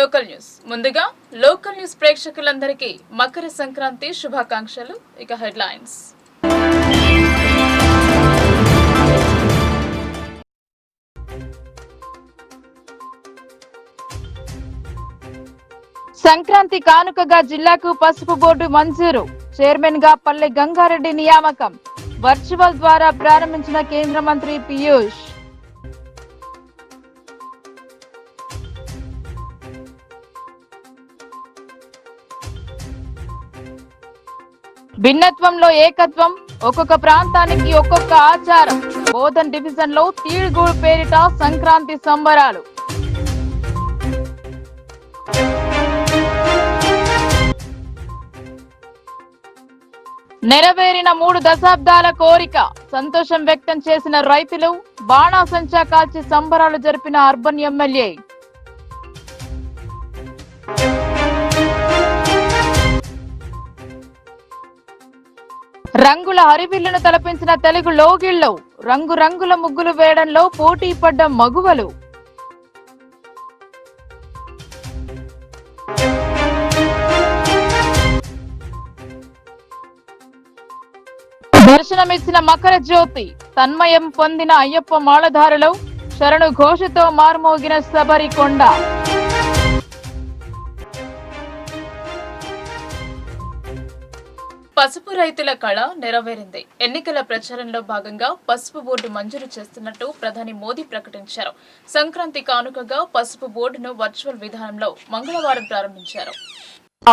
Local news ముందుగా local news ప్రేక్షకులందరికీ మకర సంక్రాంతి శుభాకాంక్షలు. ఇక హెడ్లైన్స్. సంక్రాంతి కానుకగా జిల్లాకు పసుపు బోర్డు మంజూరు. చైర్మన్ గా పల్లె గంగారెడ్డి నియామకం. వర్చువల్ ద్వారా ప్రారంభించిన కేంద్ర మంత్రి పీయూష్. భిన్నత్వంలో ఏకత్వం, ఒక్కొక్క ప్రాంతానికి ఒక్కొక్క ఆచారం. బోధన్ డివిజన్ లో తీడుగూడు పేరిట సంక్రాంతి సంబరాలు. నెరవేరిన 3 దశాబ్దాల కోరిక. సంతోషం వ్యక్తం చేసిన రైతులు. బాణాసంచా కాల్చి సంబరాలు జరిపిన అర్బన్ ఎమ్మెల్యే. రంగుల హరివిల్లును తలపించిన తెలుగు లోగిళ్లు. రంగురంగుల ముగ్గులు వేయడంలో పోటీ పడ్డ మగువలు. దర్శనమిచ్చిన మకర జ్యోతి. తన్మయం పొందిన అయ్యప్ప మాలధారులు. శరణు ఘోషతో మార్మోగిన శబరికొండ. పసుపు రైతుల కళ నెరవేరింది. ఎన్నికల ప్రచారంలో భాగంగా పసుపు బోర్డు మంజూరు చేస్తున్నట్టు ప్రధాని మోదీ ప్రకటించారు. సంక్రాంతి కానుకగా పసుపు బోర్డును వర్చువల్ విధానంలో మంగళవారం ప్రారంభించారు.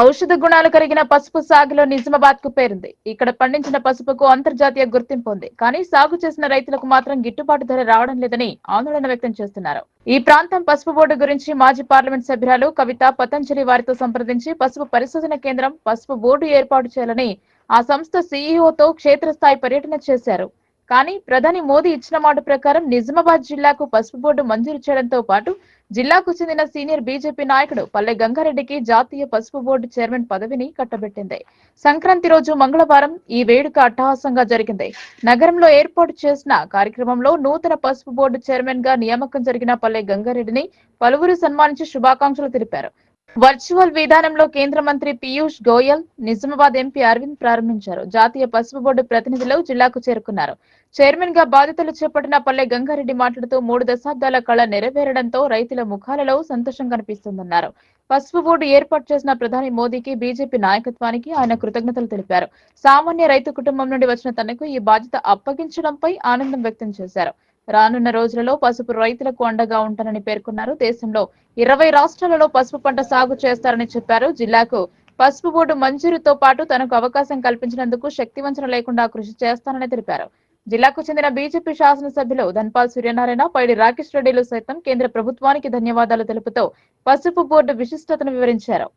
ఔషధ గుణాలు కలిగిన పసుపు సాగులో నిజామాబాద్ కు పేరుంది. ఇక్కడ పండించిన పసుపుకు అంతర్జాతీయ గుర్తింపు ఉంది. కానీ సాగు చేసిన రైతులకు మాత్రం గిట్టుబాటు ధర రావడం లేదని ఆందోళన వ్యక్తం చేస్తున్నారు. ఈ ప్రాంతం పసుపు బోర్డు గురించి మాజీ పార్లమెంట్ సభ్యురాలు కవిత పతంజలి వారితో సంప్రదించి పసుపు పరిశోధన కేంద్రం, పసుపు బోర్డు ఏర్పాటు చేయాలని ఆ సంస్థ సీఈఓతో క్షేత్రస్థాయి పర్యటన చేశారు. కానీ ప్రధాని మోదీ ఇచ్చిన మాట ప్రకారం నిజామాబాద్ జిల్లాకు పసుపు బోర్డు మంజూరు చేయడంతో పాటు జిల్లాకు చెందిన సీనియర్ బీజేపీ నాయకుడు పల్లె గంగారెడ్డికి జాతీయ పసుపు బోర్డు చైర్మన్ పదవిని కట్టబెట్టింది. సంక్రాంతి రోజు మంగళవారం ఈ వేడుక అట్టహాసంగా జరిగింది. నగరంలో ఏర్పాటు చేసిన కార్యక్రమంలో నూతన పసుపు బోర్డు చైర్మన్ గా నియామకం జరిగిన పల్లె గంగారెడ్డిని పలువురు సన్మానించి శుభాకాంక్షలు తెలిపారు. వర్చువల్ విధానంలో కేంద్ర మంత్రి పీయూష్ గోయల్, నిజామాబాద్ ఎంపీ అరవింద్ ప్రారంభించారు. జాతీయ పసుపు బోర్డు ప్రతినిధులు జిల్లాకు చేరుకున్నారు. చైర్మన్ గా బాధ్యతలు చేపట్టిన పల్లె గంగారెడ్డి మాట్లాడుతూ 3 దశాబ్దాల కళ నెరవేరడంతో రైతుల ముఖాలలో సంతోషం కనిపిస్తుందన్నారు. పసుపు బోర్డు ఏర్పాటు చేసిన ప్రధాని మోదీకి, బీజేపీ నాయకత్వానికి ఆయన కృతజ్ఞతలు తెలిపారు. సామాన్య రైతు కుటుంబం నుండి వచ్చిన తనకు ఈ బాధ్యత అప్పగించడంపై ఆనందం వ్యక్తం చేశారు. రానున్న రోజులలో పసుపు రైతులకు అండగా ఉంటానని పేర్కొన్నారు. దేశంలో 20 రాష్ట్రాలలో పసుపు పంట సాగు చేస్తారని చెప్పారు. జిల్లాకు పసుపు బోర్డు మంజూరుతో పాటు తనకు అవకాశం కల్పించినందుకు శక్తివంచన లేకుండా కృషి చేస్తానని తెలిపారు. జిల్లాకు చెందిన బీజేపీ శాసనసభ్యులు ధన్పాల్ సూర్యనారాయణ, పైడి రాకేష్ రెడ్డిలు సైతం కేంద్ర ప్రభుత్వానికి ధన్యవాదాలు తెలుపుతూ పసుపు బోర్డు విశిష్టతను వివరించారు.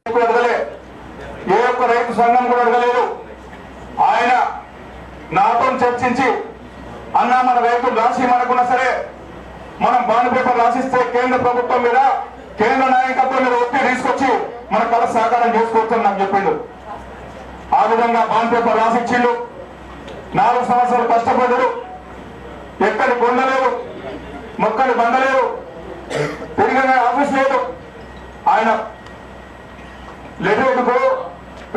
అన్నా మన రైతులు రాసి మనకున్నా సరే మనం బాండ్ పేపర్ రాసిస్తే కేంద్ర ప్రభుత్వం మీద, కేంద్ర నాయకత్వం మీద ఒత్తిడి తీసుకొచ్చి మన కళ సహకారం చేసుకోవచ్చని నాకు చెప్పిండు. ఆ విధంగా బాండ్ పేపర్ రాసిచ్చిండు. 4 సంవత్సరాలు కష్టపడ్డాడు. ఎక్కడి కొండలేరు, మొక్కలు బండలేరు, పెరిగిన ఆఫీస్ లేదు. ఆయన లెటర్కు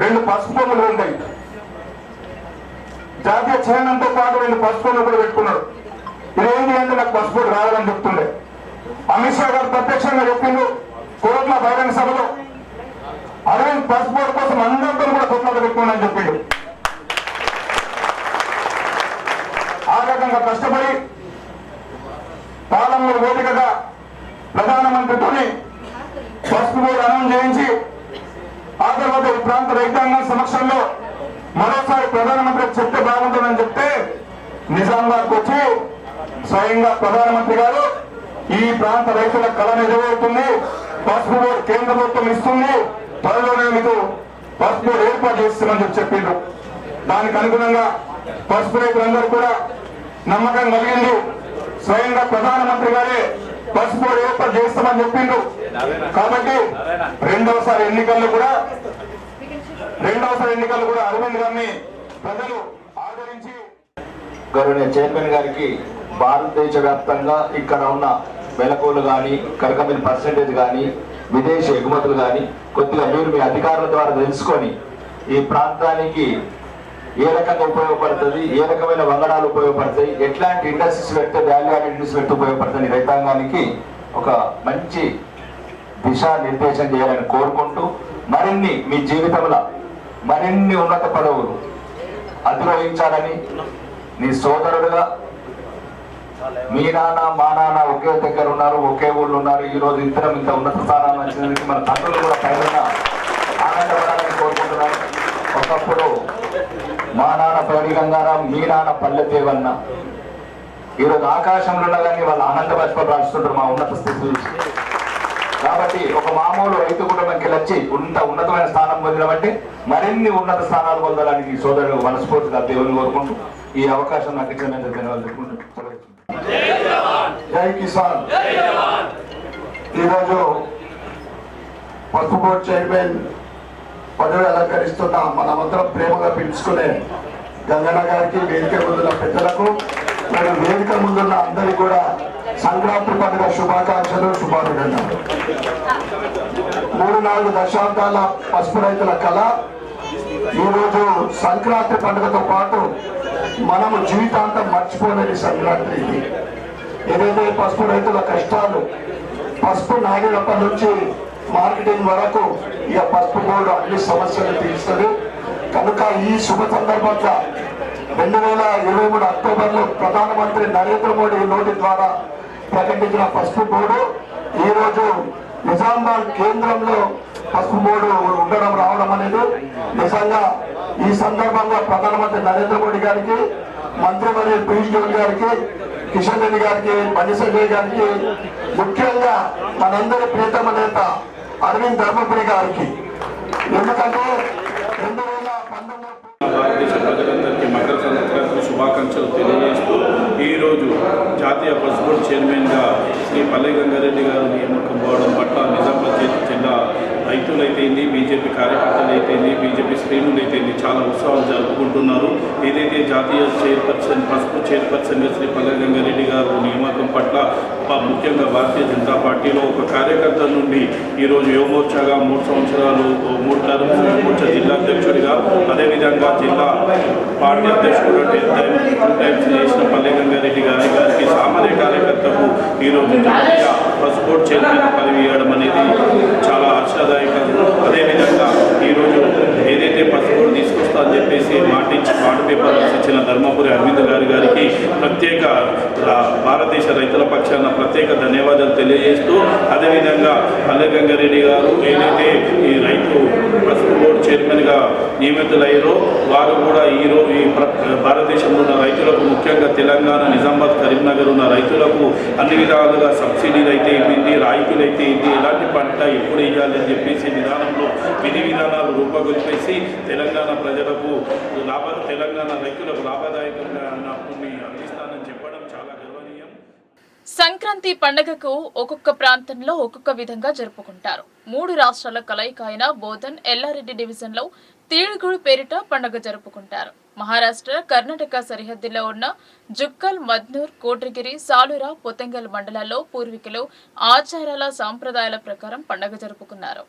2 పసుపు బొమ్మలు ఉంటాయి. జాతీయ చిహ్నంతో పాటు 2 పసుపు బొమ్మలు కూడా పెట్టుకున్నాడు. ఇదేంటి అంటే నాకు పసుపు రావాలని చెప్తుండే. అమిత్ షా గారు ప్రత్యక్షంగా చెప్పిండు కోట్ల బహిరంగ సభలో, అరవింద్ పసుపు బోర్డు కోసం అందరితో కూడా కొట్లాట పెట్టుకోండి చెప్పిండు. ఆ రకంగా కష్టపడి పాలమూరు వేదికగా ప్రధానమంత్రితోని పసుపు బోర్డు అనౌన్స్ చేయించి ఆ తర్వాత ఈ ప్రాంత రైతాంగం సమక్షంలో మరోసారి ప్రధానమంత్రి చెప్తే బాగుంటుందని చెప్తే నిజామాబాద్కు వచ్చి స్వయంగా ప్రధానమంత్రి గారు ఈ ప్రాంత రైతుల కళ నెరవేరుతుంది, పసుపు బోర్డు కేంద్ర ప్రభుత్వం ఇస్తుంది, త్వరలోనే మీకు పసుపు బోర్డు ఏర్పాటు చేస్తామని చెప్పిండ్రు. దానికి అనుగుణంగా పసుపు రైతులందరూ కూడా నమ్మకం కలిగింది. స్వయంగా ప్రధానమంత్రి గారే పసుపు బోర్డు ఏర్పాటు చేస్తామని చెప్పిండ్రు. కాబట్టి రెండవసారి ఎన్నికల్లో కూడా అరవింద్ గారిని ప్రజలు ఆదరించి గౌరవనీయ చైర్మన్ గారికి భారతదేశ వ్యాప్తంగా ఇక్కడ ఉన్న మెలకువలు కానీ, కరకమిల్ పర్సెంటేజ్ కానీ, విదేశీ ఎగుమతులు కానీ కొద్దిగా మీరు మీ అధికారుల ద్వారా తెలుసుకొని ఈ ప్రాంతానికి ఏ రకంగా ఉపయోగపడుతుంది, ఏ రకమైన వంగడాలు ఉపయోగపడతాయి, ఎట్లాంటి ఇండస్ట్రీస్ పెడితే వాల్యూ యాడెడ్ ఇండస్ట్రీస్ పెడితే ఉపయోగపడుతుంది రైతాంగానికి ఒక మంచి దిశానిర్దేశం చేయాలని కోరుకుంటూ మరిన్ని మీ జీవితంలో మరిన్ని ఉన్నత పదవులు అధిరోహించాలని నీ సోదరుడుగా మీ నాన్న మా నాన్న ఒకే దగ్గర ఉన్నారు, ఒకే ఊళ్ళో ఉన్నారు. ఈ రోజు ఇద్దరం ఇంత ఉన్నత స్థానాన్ని వచ్చినందుకు మన తండ్రులు కూడా పైన ఆనందపడాలని కోరుకుంటున్నాను. ఒకప్పుడు మా నాన్న పౌడి గంగారాం, మీ నాన్న పల్లె దేవన్న ఈరోజు ఆకాశంలో ఉండగానే వాళ్ళు ఆనంద బాష్పాలు రాస్తుంటారు మా ఉన్నత స్థితి. కాబట్టి ఒక మామూలు రైతు కుటుంబంకి వచ్చి ఉన్నతమైన స్థానం పొందినమంటే మరిన్ని ఉన్నత స్థానాలు పొందాలని సోదరుడు మనస్ఫూర్తిగా దేవుని కోరుకుంటూ ఈ అవకాశం నాకు ఇచ్చినందుకు ధన్యవాదాలు చెప్పుకుంటూ జై కిసాన్. ఈరోజు పసుపు బోర్డు చైర్మన్ పదవి అలంకరిస్తున్న మనమందరం ప్రేమగా పిలుచుకునే గంగన్న గారికి, వేదిక ముందున్న పెద్దలకు మరియు వేదిక ముందున్న అందరికీ కూడా సంక్రాంతి పండుగ శుభాకాంక్షలు, శుభాభినందనలు. 3-4 దశాబ్దాల పసుపు రైతుల కళ ఈరోజు సంక్రాంతి పండుగతో పాటు మనము జీవితాంతం మర్చిపోలేని సంక్రాంతి ఇది. ఏదైతే పసుపు రైతుల కష్టాలు, పసుపు నాగినప్పటి నుంచి మార్కెటింగ్ వరకు ఇక పసుపు బోర్డు అన్ని సమస్యలు తీరుస్తుంది. కనుక ఈ శుభ సందర్భంగా 2023 అక్టోబర్లో ప్రధానమంత్రి నరేంద్ర మోడీ నోటి ద్వారా ప్రకటించిన పసుపు బోర్డు ఈరోజు నిజామాబాద్ కేంద్రంలో పసుపు బోర్డు ఉండడం రావడం అనేది నిజంగా ఈ సందర్భంగా ప్రధానమంత్రి నరేంద్ర మోడీ గారికి, మంత్రివర్య పీయూష్ గోయల్ గారికి, కిషన్ రెడ్డి గారికి, బండి సంజయ్ గారికి, ముఖ్యంగా మనందరి ప్రియతమ నేత అరవింద్ ధర్మపురి గారికి. ఎందుకంటే 2019 భారతదేశ ప్రజలందరికీ మకర సంక్రాంతి శుభాకాంక్షలు తెలియజేస్తూ ఈరోజు జాతీయ పసుపు బోర్డు చైర్మన్గా శ్రీ పల్లె గంగారెడ్డి గారు నియామకం కావడం పట్ల నిజామాబాద్ జిల్లా రైతులైతేంది, బీజేపీ కార్యకర్తలు అయితేంది, బీజేపీ శ్రేణులు అయితేంది చాలా ఉత్సవాలు జరుపుకుంటున్నారు. ఏదైతే జాతీయ చైర్పర్సన్ పసుపు చైర్పర్సన్గా శ్రీ పల్లె గంగారెడ్డి గారు నియామకం పట్ల ముఖ్యంగా భారతీయ జనతా పార్టీలో ఒక కార్యకర్త నుండి ఈరోజు యువమోర్చాగా 3 సంవత్సరాలు 3 టర్మ్స్ యువమోర్చా జిల్లా అధ్యక్షుడిగా, అదేవిధంగా జిల్లా పార్టీ అధ్యక్షుడు 2 టైమ్స్ చేసిన పల్లె గంగారెడ్డి గారికి సామాన్య కార్యకర్తకు ఈరోజు జాతీయ పసుపు బోర్డు చైర్మన్ పదవి ఇవ్వడం అనేది చాలా హర్షదాయకం. అదేవిధంగా ఈరోజు ఏదైతే పసుపు బోర్డు తీసుకొస్తా అని చెప్పేసి బాండ్ పేపర్ ఇచ్చిన ధర్మపురి అరవింద్ గారికి ప్రత్యేక భారతదేశ రైతుల పక్షాన ప్రత్యేక ధన్యవాదాలు తెలియజేస్తూ, అదేవిధంగా పల్లె గంగారెడ్డి గారు ఏదైతే ఈ రైతు పసుపు బోర్డు చైర్మన్గా నియమితులయ్యారో వారు కూడా ఈరోజు ఈ భారతదేశంలో ఉన్న రైతులకు, ముఖ్యంగా తెలంగాణ, నిజామాబాద్, కరీంనగర్ ఉన్న రైతులకు అన్ని విధాలుగా సబ్సిడీలు అయితే ఇవ్వండి, రాయితీలు అయితే ఇది ఎలాంటి పంట ఎప్పుడు వేయాలి అని చెప్పేసి విధానంలో విధి విధానాలు రూపొందించేసి తెలంగాణ ప్రజలకు తెలంగాణ రైతులకు లాభదాయకంగా అందిస్తానని చెప్పడం చాలా గర్వనీయం. సంక్రాంతి పండుగకు ఒక్కొక్క ప్రాంతంలో ఒక్కొక్క విధంగా జరుపుకుంటారు. 3 రాష్ట్రాల కలయిక అయిన బోధన్, ఎల్లారెడ్డి డివిజన్లో తీడుగుడు పేరిట పండుగ జరుపుకుంటారు. మహారాష్ట్ర, కర్ణాటక సరిహద్దులో ఉన్న జుక్కల్, మద్నూర్, కోట్రగిరి, సాలురా, పొతంగల్ మండలాల్లో పూర్వీకులు ఆచారాల సాంప్రదాయాల ప్రకారం పండుగ జరుపుకున్నారు.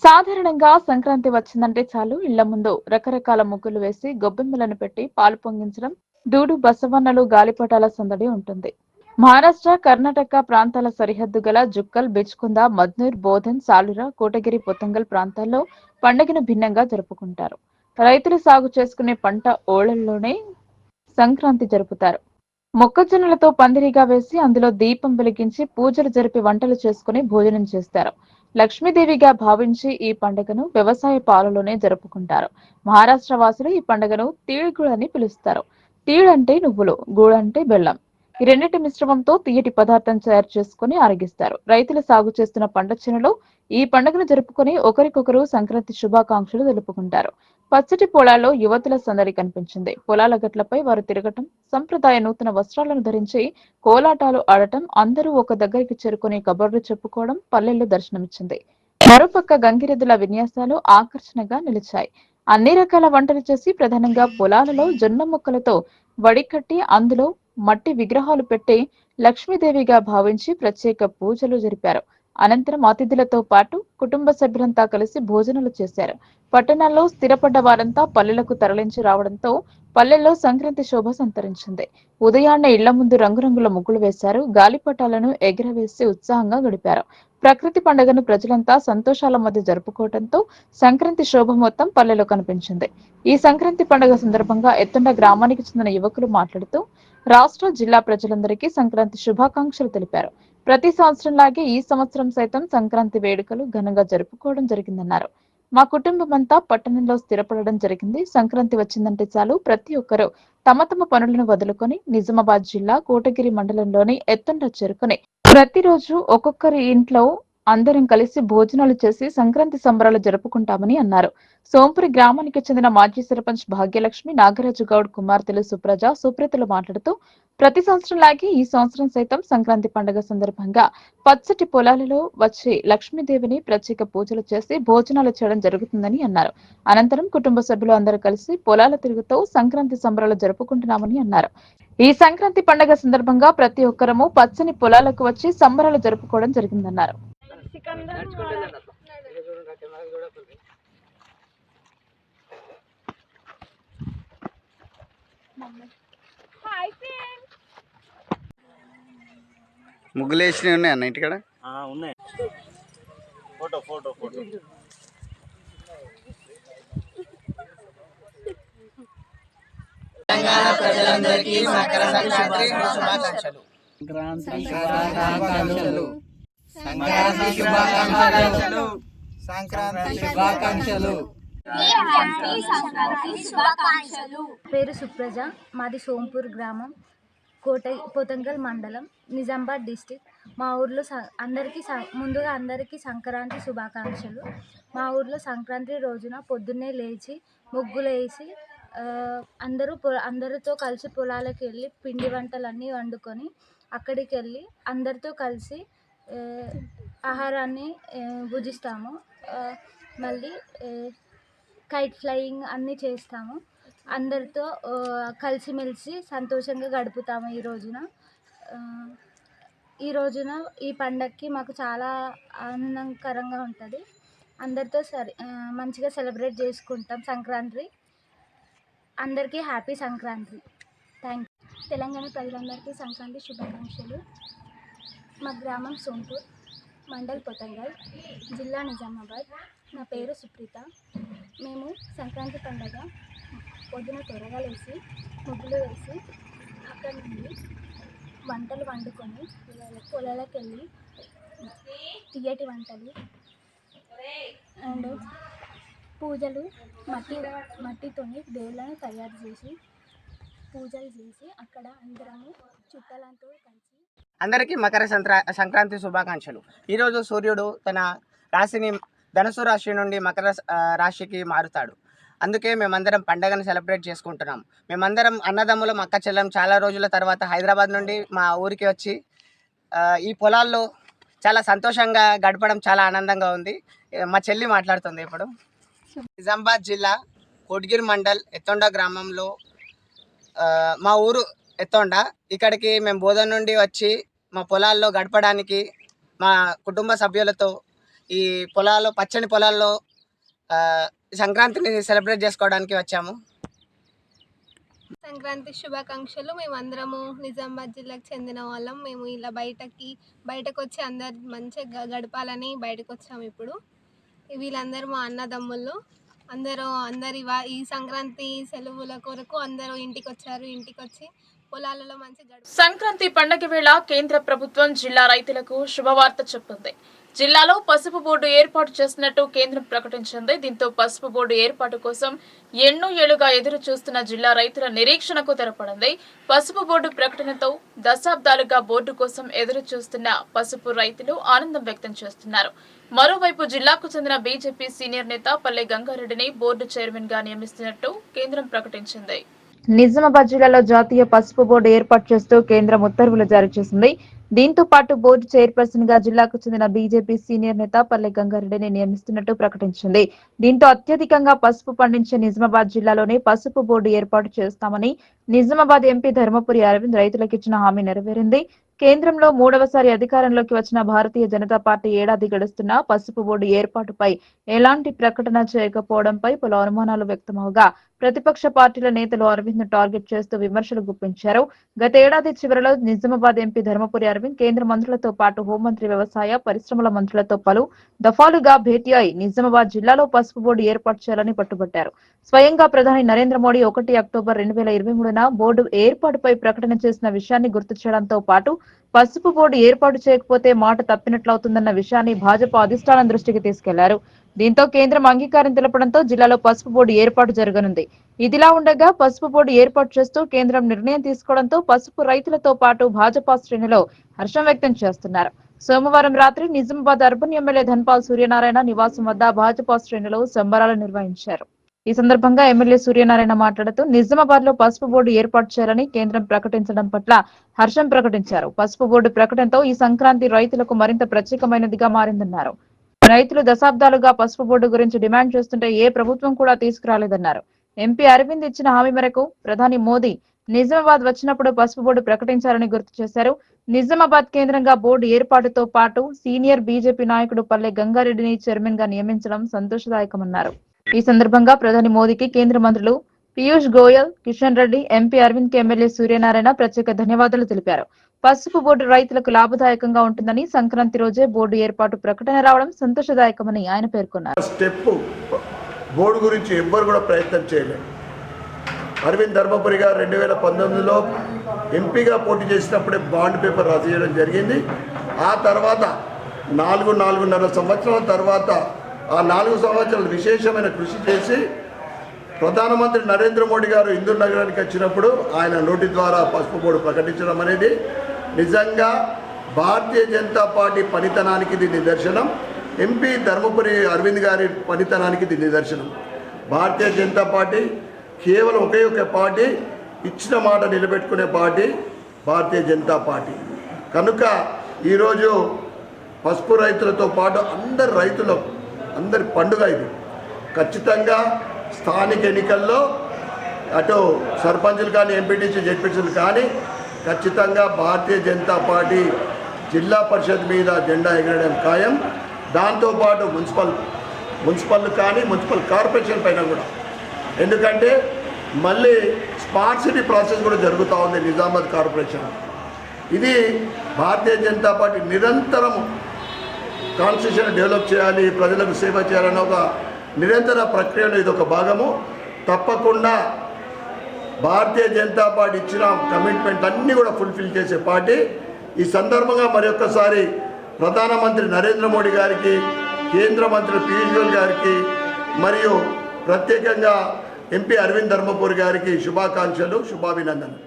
సాధారణంగా సంక్రాంతి వచ్చిందంటే చాలు ఇళ్ల ముందు రకరకాల ముగ్గులు వేసి గొబ్బెమ్మలను పెట్టి పాలు పొంగించడం, డూడు, బసవన్నలు, గాలిపటాల సందడి ఉంటుంది. మహారాష్ట్ర, కర్ణాటక ప్రాంతాల సరిహద్దు గల జుక్కల్, బిచ్కుంద, మద్నూర్, బోధన్, సాలురా, కోటగిరి, పొతంగల్ ప్రాంతాల్లో పండుగను భిన్నంగా జరుపుకుంటారు. రైతులు సాగు చేసుకునే పంట ఓళ్లలోనే సంక్రాంతి జరుపుతారు. మొక్కజొన్నలతో పందిరిగా వేసి అందులో దీపం వెలిగించి పూజలు జరిపి వంటలు చేసుకుని భోజనం చేస్తారు. లక్ష్మీదేవిగా భావించి ఈ పండుగను వ్యవసాయ పాలలోనే జరుపుకుంటారు. మహారాష్ట్ర వాసులు ఈ పండుగను తీడుగుడు అని పిలుస్తారు. తీడంటే నువ్వులు, గూడంటే బెల్లం. ఈ రెండింటి మిశ్రమంతో తీయటి పదార్థం తయారు చేసుకుని ఆరగిస్తారు. రైతులు సాగు చేస్తున్న పంట చేనులో ఈ పండుగను జరుపుకుని ఒకరికొకరు సంక్రాంతి శుభాకాంక్షలు తెలుపుకుంటారు. పచ్చటి పొలాల్లో యువతుల సందడి కనిపించింది. పొలాల గట్లపై వారు తిరగటం, సంప్రదాయ నూతన వస్త్రాలను ధరించి కోలాటాలు ఆడటం, అందరూ ఒక దగ్గరికి చేరుకుని కబుర్లు చెప్పుకోవడం పల్లెల్లో దర్శనమిచ్చింది. మరోపక్క గంగిరెద్దుల విన్యాసాలు ఆకర్షణగా నిలిచాయి. అన్ని రకాల వంటలు చేసి ప్రధానంగా పొలాలలో జొన్న మొక్కలతో వడికట్టి అందులో మట్టి విగ్రహాలు పెట్టి లక్ష్మీదేవిగా భావించి ప్రత్యేక పూజలు జరిపారు. అనంతరం అతిథులతో పాటు కుటుంబ సభ్యులంతా కలిసి భోజనాలు చేశారు. పట్టణాల్లో స్థిరపడ్డ వారంతా పల్లెలకు తరలించి రావడంతో పల్లెల్లో సంక్రాంతి శోభ సంతరించింది. ఉదయాన్నే ఇళ్ల ముందు రంగురంగుల ముగ్గులు వేశారు. గాలిపటాలను ఎగురవేసి ఉత్సాహంగా గడిపారు. ప్రకృతి పండుగను ప్రజలంతా సంతోషాల మధ్య జరుపుకోవడంతో సంక్రాంతి శోభ మొత్తం పల్లెలో కనిపించింది. ఈ సంక్రాంతి పండుగ సందర్భంగా ఎత్తుండ గ్రామానికి చెందిన యువకులు మాట్లాడుతూ రాష్ట్ర జిల్లా ప్రజలందరికీ సంక్రాంతి శుభాకాంక్షలు తెలిపారు. ప్రతి సంవత్సరంలాగే ఈ సంవత్సరం సైతం సంక్రాంతి వేడుకలు ఘనంగా జరుపుకోవడం జరిగిందన్నారు. మా కుటుంబం అంతా పట్టణంలో స్థిరపడడం జరిగింది. సంక్రాంతి వచ్చిందంటే చాలు ప్రతి ఒక్కరూ తమ తమ పనులను వదులుకొని నిజామాబాద్ జిల్లా కోటగిరి మండలంలోని ఎత్తుండ చేరుకుని ప్రతిరోజు ఒక్కొక్కరి ఇంట్లో అందరం కలిసి భోజనాలు చేసి సంక్రాంతి సంబరాలు జరుపుకుంటామని అన్నారు. సోంపురి గ్రామానికి చెందిన మాజీ సర్పంచ్ భాగ్యలక్ష్మి, నాగరాజు గౌడ్ కుమార్తెలు సుప్రజ, సుప్రీతలు మాట్లాడుతూ ప్రతి సంవత్సరంలాగే ఈ సంవత్సరం సైతం సంక్రాంతి పండుగ సందర్భంగా పచ్చటి పొలాలలో వచ్చి లక్ష్మీదేవిని ప్రత్యేక పూజలు చేసి భోజనాలు చేయడం జరుగుతుందని అన్నారు. అనంతరం కుటుంబ సభ్యులు అందరూ కలిసి పొలాల తిరుగుతూ సంక్రాంతి సంబరాలు జరుపుకుంటున్నామని అన్నారు. ఈ సంక్రాంతి పండుగ సందర్భంగా ప్రతి ఒక్కరము పచ్చని పొలాలకు వచ్చి సంబరాలు జరుపుకోవడం జరిగిందన్నారు. ముగ్గులు వేసినవి ఉన్నాయి అన్న ఇంటికాడ ఉన్నాయి. ఫోటో ఫోటో ఫోటో తెలంగాణ ప్రజలందరికీ మకర సంక్రాంతి శుభాకాంక్షలు. సంక్రాంతి శుభాకాంక్షలు. సంక్రాంతి శుభాకాంక్షలు. పేరు సుప్రజ, మాది సోంపూర్ గ్రామం, పోతంగల్ మండలం, నిజామాబాద్ డిస్టిక్. మా ఊర్లో ముందుగా అందరికీ సంక్రాంతి శుభాకాంక్షలు. మా ఊర్లో సంక్రాంతి రోజున పొద్దున్నే లేచి ముగ్గులు వేసి అందరితో కలిసి పొలాలకు వెళ్ళి పిండి వంటలన్నీ వండుకొని అక్కడికి వెళ్ళి అందరితో కలిసి ఆహారాన్ని భుజిస్తాము. మళ్ళీ కైట్ ఫ్లయింగ్ అన్నీ చేస్తాము. అందరితో కలిసిమెలిసి సంతోషంగా గడుపుతాము. ఈ రోజున ఈ పండగకి మాకు చాలా ఆనందకరంగా ఉంటుంది. అందరితో మంచిగా సెలబ్రేట్ చేసుకుంటాం సంక్రాంతి. అందరికీ happy Sankranti. Thank you. Telangana ప్రజలందరికీ సంక్రాంతి శుభాకాంక్షలు. మా గ్రామం సోంపూర్, మండల్ పొతంగల్, జిల్లా నిజామాబాద్. నా పేరు సుప్రీత. మేము సంక్రాంతి పండుగ పొద్దున త్వరగా లేచి ముగ్గులు వేసి అక్కడి నుండి వంటలు వండుకొని పొలాలకు వెళ్ళి తీయటి వంటలు అండ్ పూజలు మట్టితోని దేవుళ్ళను తయారు చేసి పూజలు చేసి అక్కడ అందరము చుట్టాలతో కలిసి అందరికీ మకర సంక్రాంతి శుభాకాంక్షలు. ఈరోజు సూర్యుడు తన రాశిని ధనుసు రాశి నుండి మకర రాశికి మారుతాడు. అందుకే మేమందరం పండగను సెలబ్రేట్ చేసుకుంటున్నాం. మేమందరం అన్నదమ్ములం, అక్క చెల్లం చాలా రోజుల తర్వాత హైదరాబాద్ నుండి మా ఊరికి వచ్చి ఈ పొలాల్లో చాలా సంతోషంగా గడపడం చాలా ఆనందంగా ఉంది. మా చెల్లి మాట్లాడుతుంది ఇప్పుడు. నిజామాబాద్ జిల్లా కోటగిరి మండల్ ఎత్తుండ గ్రామంలో మా ఊరు ఎత్తుండ. ఇక్కడికి మేము బోధన నుండి వచ్చి మా పొలాల్లో గడపడానికి మా కుటుంబ సభ్యులతో ఈ పొలాల్లో పచ్చని పొలాల్లో సంక్రాంతిని సెలబ్రేట్ చేసుకోవడానికి వచ్చాము. సంక్రాంతి శుభాకాంక్షలు. మేమందరము నిజామాబాద్ జిల్లాకు చెందిన వాళ్ళం. మేము ఇలా బయటకు వచ్చి అందరు మంచిగా గడపాలని బయటకు వచ్చాము. ఇప్పుడు వీళ్ళందరూ మా అన్నదమ్ముళ్ళు. అందరు ఈ సంక్రాంతి సెలవుల కొరకు అందరూ ఇంటికి వచ్చారు. ఇంటికి వచ్చి పొలాలలో మంచి సంక్రాంతి పండుగ వేళ కేంద్ర ప్రభుత్వం జిల్లా రైతులకు శుభవార్త చెప్పింది. జిల్లాలో పసుపు బోర్డు ఏర్పాటు చేసినట్టు కేంద్రం ప్రకటించింది. దీంతో పసుపు బోర్డు ఏర్పాటు కోసం ఎన్నో ఏళ్లుగా ఎదురు చూస్తున్న జిల్లా రైతుల నిరీక్షణకు తెరపడింది. పసుపు బోర్డు ప్రకటనతో దశాబ్దాలుగా బోర్డు కోసం ఎదురు చూస్తున్న పసుపు రైతులు ఆనందం వ్యక్తం చేస్తున్నారు. మరోవైపు జిల్లాకు చెందిన బీజేపీ సీనియర్ నేత పల్లె గంగారెడ్డిని బోర్డు చైర్మన్ గా నియమిస్తున్నట్టు కేంద్రం ప్రకటించింది. నిజామాబాద్ జిల్లాలో జాతీయ పసుపు బోర్డు ఏర్పాటు చేస్తూ కేంద్రం ఉత్తర్వులు జారీ చేసింది. దీంతో పాటు బోర్డు చైర్పర్సన్ గా జిల్లాకు చెందిన బీజేపీ సీనియర్ నేత పల్లె గంగారెడ్డిని నియమిస్తున్నట్టు ప్రకటించింది. దీంతో అత్యధికంగా పసుపు పండించే నిజామాబాద్ జిల్లాలోనే పసుపు బోర్డు ఏర్పాటు చేస్తామని నిజామాబాద్ ఎంపీ ధర్మపురి అరవింద్ రైతులకు ఇచ్చిన హామీ నెరవేరింది. కేంద్రంలో మూడవసారి అధికారంలోకి వచ్చిన భారతీయ జనతా పార్టీ ఏడాది గడుస్తున్నా పసుపు బోర్డు ఏర్పాటుపై ఎలాంటి ప్రకటన చేయకపోవడంపై పలు అనుమానాలు వ్యక్తమవగా ప్రతిపక్ష పార్టీల నేతలు అరవింద్ టార్గెట్ చేస్తూ విమర్శలు గుప్పించారు. గత ఏడాది చివరిలో నిజామాబాద్ ఎంపీ ధర్మపురి అరవింద్ కేంద్ర మంత్రులతో పాటు హోంమంత్రి, వ్యవసాయ, పరిశ్రమల మంత్రులతో పలు దఫాలుగా భేటీ అయి నిజామాబాద్ జిల్లాలో పసుపు బోర్డు ఏర్పాటు చేయాలని పట్టుబట్టారు. స్వయంగా ప్రధాని నరేంద్ర మోడీ 1 అక్టోబర్ 2023న బోర్డు ఏర్పాటుపై ప్రకటన చేసిన విషయాన్ని గుర్తు చేయడంతో పాటు పసుపు బోర్డు ఏర్పాటు చేయకపోతే మాట తప్పినట్లవుతుందన్న విషయాన్ని భాజపా అధిష్టానం దృష్టికి తీసుకెళ్లారు. దీంతో కేంద్రం అంగీకారం తెలపడంతో జిల్లాలో పసుపు బోర్డు ఏర్పాటు జరగనుంది. ఇదిలా ఉండగా పసుపు బోర్డు ఏర్పాటు చేస్తూ కేంద్రం నిర్ణయం తీసుకోవడంతో పసుపు రైతులతో పాటు భాజపా శ్రేణులు హర్షం వ్యక్తం చేస్తున్నారు. సోమవారం రాత్రి నిజామాబాద్ అర్బన్ ఎమ్మెల్యే ధన్పాల్ సూర్యనారాయణ నివాసం వద్ద భాజపా శ్రేణులు సంబరాలు నిర్వహించారు. ఈ సందర్భంగా ఎమ్మెల్యే సూర్యనారాయణ మాట్లాడుతూ నిజామాబాద్ లో పసుపు బోర్డు ఏర్పాటు చేయాలని కేంద్రం ప్రకటించడం పట్ల హర్షం ప్రకటించారు. పసుపు బోర్డు ప్రకటనతో ఈ సంక్రాంతి రైతులకు మరింత ప్రత్యేకమైనదిగా మారిందన్నారు. రైతులు దశాబ్దాలుగా పసుపు బోర్డు గురించి డిమాండ్ చేస్తుంటే ఏ ప్రభుత్వం కూడా తీసుకురాలేదన్నారు. ఎంపీ అరవింద్ ఇచ్చిన హామీ మేరకు ప్రధాని మోదీ నిజామాబాద్ వచ్చినప్పుడు పసుపు బోర్డు ప్రకటించారని గుర్తు చేశారు. నిజామాబాద్ కేంద్రంగా బోర్డు ఏర్పాటుతో పాటు సీనియర్ బీజేపీ నాయకుడు పల్లె గంగారెడ్డిని చైర్మన్ గా నియమించడం సంతోషదాయకమన్నారు. ఈ సందర్భంగా ప్రధాని మోదీకి కేంద్ర మంత్రులు పీయూష్ గోయల్, కిషన్ రెడ్డి, ఎంపీ అరవింద్ కి ఎమ్మెల్యే సూర్యనారాయణ ప్రత్యేక ధన్యవాదాలు తెలిపారు. పసుపు బోర్డు రైతులకు లాభదాయకంగా ఉంటుందని, సంక్రాంతి రోజే బోర్డు ఏర్పాటు ప్రకటన రావడం సంతోషదాయకమని ఆయన పేర్కొన్నారు. స్టెప్ బోర్డు గురించి ఎవ్వరు కూడా ప్రయత్నం చేయలేదు. అరవింద్ ధర్మపురి గారు 2019లో ఎంపీగా పోటీ చేసినప్పుడే బాండ్ పేపర్ రాసేయడం జరిగింది. ఆ తర్వాత 4.5 సంవత్సరాల తర్వాత ఆ 4 సంవత్సరాలు విశేషమైన కృషి చేసి ప్రధానమంత్రి నరేంద్ర మోడీ గారు ఇందూరు నగరానికి వచ్చినప్పుడు ఆయన నోటి ద్వారా పసుపు బోర్డు ప్రకటించడం అనేది నిజంగా భారతీయ జనతా పార్టీ పనితనానికి ఇది నిదర్శనం. ఎంపీ ధర్మపురి అరవింద్ గారి పనితనానికి ఇది నిదర్శనం. భారతీయ జనతా పార్టీ కేవలం ఒకే ఒక పార్టీ, ఇచ్చిన మాట నిలబెట్టుకునే పార్టీ భారతీయ జనతా పార్టీ. కనుక ఈరోజు పసుపు రైతులతో పాటు అందరు రైతులకు అందరి పండుగ ఇది. ఖచ్చితంగా స్థానిక ఎన్నికల్లో అటు సర్పంచులు కానీ, ఎంపీటీసీ, జెడ్పీటీసీలు కానీ ఖచ్చితంగా భారతీయ జనతా పార్టీ జిల్లా పరిషత్ మీద జెండా ఎగరడం ఖాయం. దాంతోపాటు మున్సిపల్ కానీ మున్సిపల్ కార్పొరేషన్ పైన కూడా, ఎందుకంటే మళ్ళీ స్మార్ట్ సిటీ ప్రాసెస్ కూడా జరుగుతూ ఉంది నిజామాబాద్ కార్పొరేషన్. ఇది భారతీయ జనతా పార్టీ నిరంతరం కాన్స్టిట్యూషన్ డెవలప్ చేయాలి, ప్రజలకు సేవ చేయాలన్న ఒక నిరంతర ప్రక్రియలో ఇది ఒక భాగము. తప్పకుండా భారతీయ జనతా పార్టీ ఇచ్చిన కమిట్మెంట్ అన్నీ కూడా ఫుల్ఫిల్ చేసే పార్టీ. ఈ సందర్భంగా మరొకసారి ప్రధానమంత్రి నరేంద్ర మోడీ గారికి, కేంద్ర మంత్రి పీయూష్ గోయల్ గారికి మరియు ప్రత్యేకంగా ఎంపీ అరవింద్ ధర్మపురి గారికి శుభాకాంక్షలు, శుభాభినందనలు.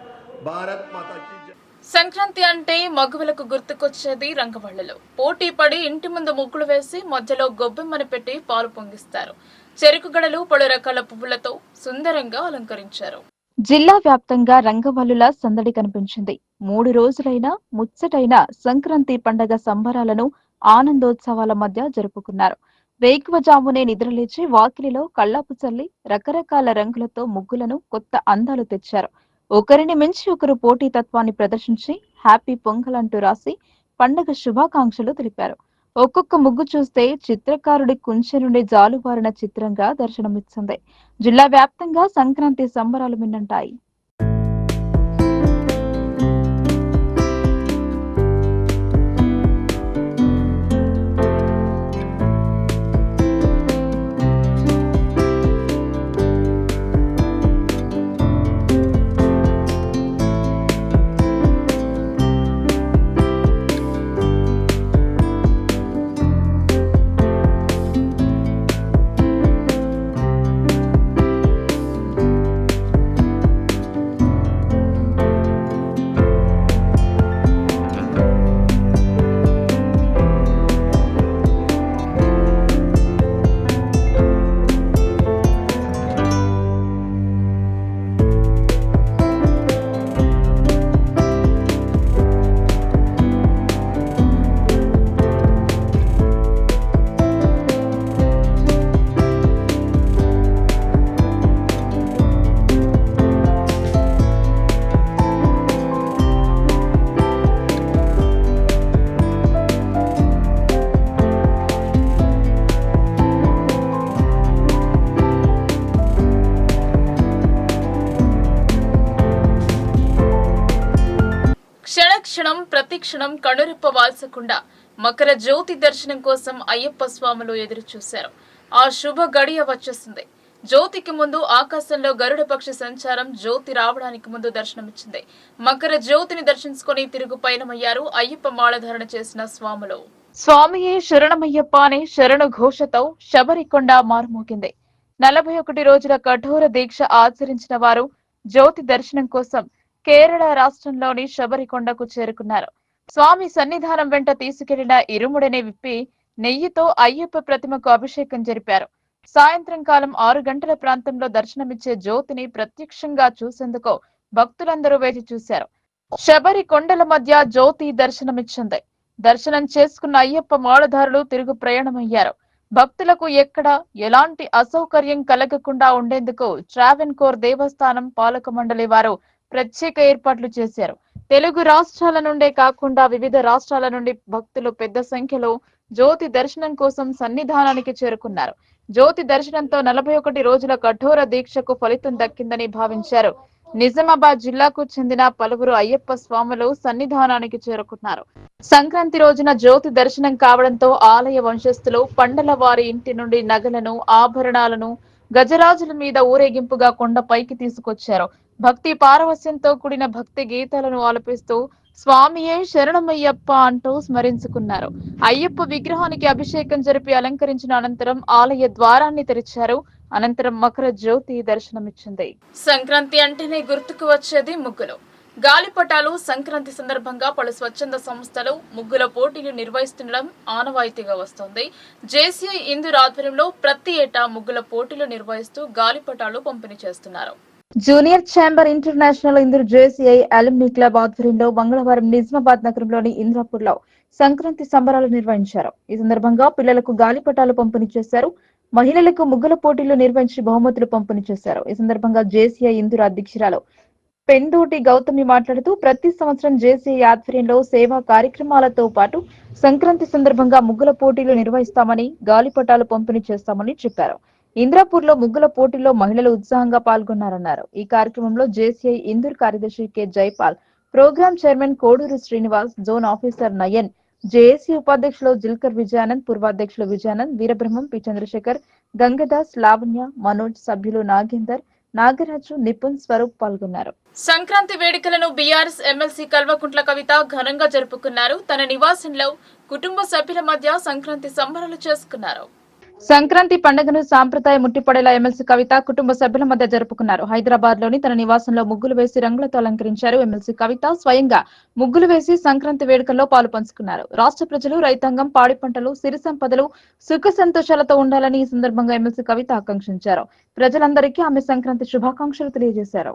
భారత్ మాతాకి జై. సంక్రాంతి అంటే మగవులకు గుర్తుకొచ్చేది రంగవల్లులు. పోటీ పడి ఇంటి ముందు ముగ్గులు వేసి మధ్యలో గొబ్బెమ్మని పెట్టి పాలు పొంగిస్తారు. చెరుకు గడలు పలు రకాల పువ్వులతో సుందరంగా అలంకరించారు. జిల్లా వ్యాప్తంగా రంగవల్లుల సందడి కనిపించింది. 3 రోజులైన ముచ్చటైన సంక్రాంతి పండగ సంబరాలను ఆనందోత్సవాల మధ్య జరుపుకున్నారు. వేకువజామునే నిద్రలేచి వాకిలిలో కళ్ళాపు చల్లి రకరకాల రంగులతో ముగ్గులను కొత్త అందాలు తెచ్చారు. ఒకరిని మించి ఒకరు పోటీతత్వాన్ని ప్రదర్శించి హ్యాపీ పొంగల్ అంటూ రాసి పండగ శుభాకాంక్షలు తెలిపారు. ఒక్కొక్క ముగ్గు చూస్తే చిత్రకారుడి కుంచె నుండి జాలువారిన చిత్రంగా దర్శనమిచ్చింది. జిల్లా వ్యాప్తంగా సంక్రాంతి సంబరాలు మిన్నంటాయి. ప్రతి క్షణం కనురెప్పవాల్సకుండా మకర జ్యోతి దర్శనం కోసం అయ్యప్ప స్వాములు ఎదురు చూశారు. ఆ శుభ గడియ వచ్చేసింది. జ్యోతికి ముందు ఆకాశంలో గరుడ పక్షి సంచారం జ్యోతి రావడానికి ముందు దర్శనమిచ్చింది. మకర జ్యోతిని దర్శించుకుని తిరుగు పయనమయ్యారు అయ్యప్ప మాలధారణ చేసిన స్వాములు. స్వామియే శరణమయ్యప్ప అనే శరణు ఘోషతో శబరికొండ మారుమోగింది. 41 రోజుల కఠోర దీక్ష ఆచరించిన వారు జ్యోతి దర్శనం కోసం కేరళ రాష్ట్రంలోని శబరికొండకు చేరుకున్నారు. స్వామి సన్నిధానం వెంట తీసుకెళ్లిన ఇరుముడిని విప్పి నెయ్యితో అయ్యప్ప ప్రతిమకు అభిషేకం జరిపారు. సాయంత్రం కాలం 6 గంటల ప్రాంతంలో దర్శనమిచ్చే జ్యోతిని ప్రత్యక్షంగా చూసేందుకు భక్తులందరూ వేచి చూశారు. శబరి కొండల మధ్య జ్యోతి దర్శనమిచ్చింది. దర్శనం చేసుకున్న అయ్యప్ప మాలధారులు తిరుగు ప్రయాణమయ్యారు. భక్తులకు ఎక్కడ ఎలాంటి అసౌకర్యం కలగకుండా ఉండేందుకు ట్రావెన్కోర్ దేవస్థానం పాలక మండలి వారు ప్రత్యేక ఏర్పాట్లు చేశారు. తెలుగు రాష్ట్రాల నుండే కాకుండా వివిధ రాష్ట్రాల నుండి భక్తులు పెద్ద సంఖ్యలో జ్యోతి దర్శనం కోసం సన్నిధానానికి చేరుకున్నారు. జ్యోతి దర్శనంతో 41 రోజుల కఠోర దీక్షకు ఫలితం దక్కిందని భావించారు. నిజామాబాద్ జిల్లాకు చెందిన పలువురు అయ్యప్ప స్వాములు సన్నిధానానికి చేరుకున్నారు. సంక్రాంతి రోజున జ్యోతి దర్శనం కావడంతో ఆలయ వంశస్థులు పండల వారి ఇంటి నుండి నగలను, ఆభరణాలను గజరాజుల మీద ఊరేగింపుగా కొండపైకి తీసుకొచ్చారు. భక్తి పారవస్యంతో కూడిన భక్తి గీతాలను ఆలపిస్తూ స్వామియే శరణమయ్యప్ప అంటూ స్మరించుకున్నారు. అయ్యప్ప విగ్రహానికి అభిషేకం జరిపి అలంకరించిన అనంతరం ఆలయ ద్వారాన్ని తెరిచారు. అనంతరం మకర జ్యోతి దర్శనమిచ్చింది. సంక్రాంతి అంటేనే గుర్తుకు వచ్చేది ముగ్గులు. గాలిపటాలు. సంక్రాంతి సందర్భంగా పలు స్వచ్ఛంద సంస్థలు ముగ్గుల పోటీలు నిర్వహిస్తుండడం ఆనవాయితీగా వస్తోంది. జేసీఐ ఇందూర్ ఆధ్వర్యంలో ప్రతి ఏటా ముగ్గుల పోటీలు నిర్వహిస్తూ గాలిపటాలు పంపిణీ చేస్తున్నారు. Junior chamber international Indur JCI alumni club ఆధ్వర్యంలో మంగళవారం నిజామాబాద్ నగరంలోని ఇంద్రాపూర్లో సంక్రాంతి సంబరాలు నిర్వహించారు. ఈ సందర్భంగా పిల్లలకు గాలిపటాలు పంపిణీ చేశారు. మహిళలకు ముగ్గుల పోటీలు నిర్వహించి బహుమతులు పంపిణీ చేశారు. ఈ సందర్భంగా జేసీఐ ఇందూర్ అధ్యక్షురాలు పెందోటి గౌతమి మాట్లాడుతూ ప్రతి సంవత్సరం జేసీఐ ఆధ్వర్యంలో సేవా కార్యక్రమాలతో పాటు సంక్రాంతి సందర్భంగా ముగ్గుల పోటీలు నిర్వహిస్తామని, గాలిపటాలు పంపిణీ చేస్తామని చెప్పారు. ఇంద్రాపూర్ లో ముగ్గుల పోటీల్లో మహిళలు ఉత్సాహంగా పాల్గొన్నారన్నారు. ఈ కార్యక్రమంలో జేసీఐ ఇందూర్ కార్యదర్శి K Jaipal, program chairman Koduru Srinivas, zone officer Nayan, JAC ఉపాధ్యక్షులు జిల్కర్ విజయానంద్, పూర్వాధ్యక్షులు విజయానంద్, వీరబ్రహ్మం, పి చంద్రశేఖర్, గంగదాస్, లావణ్య, మనోజ్, సభ్యులు నాగేందర్, నాగరాజు, నిపుణ్, స్వరూప్ పాల్గొన్నారు. సంక్రాంతి వేడుకలను బీఆర్ఎస్ ఎమ్మెల్సీ కల్వకుంట్ల కవిత ఘనంగా జరుపుకున్నారు. తన నివాసంలో కుటుంబ సభ్యుల మధ్య సంక్రాంతి సంబరాలు చేసుకున్నారు. సంక్రాంతి పండుగను సాంప్రదాయ ముట్టిపడేలా ఎమ్మెల్సీ కవిత కుటుంబ సభ్యుల మధ్య జరుపుకున్నారు. హైదరాబాద్ లోని తన నివాసంలో ముగ్గులు వేసి రంగులతో అలంకరించారు. ఎమ్మెల్సీ కవిత స్వయంగా ముగ్గులు వేసి సంక్రాంతి వేడుకల్లో పాలు పంచుకున్నారు. రాష్ట్ర ప్రజలు, రైతాంగం, పాడి పంటలు, సిరి సంపదలు, సుఖ సంతోషాలతో ఉండాలని ఈ సందర్భంగా ఎమ్మెల్సీ కవిత ఆకాంక్షించారు. ప్రజలందరికీ ఆమె సంక్రాంతి శుభాకాంక్షలు తెలియజేశారు.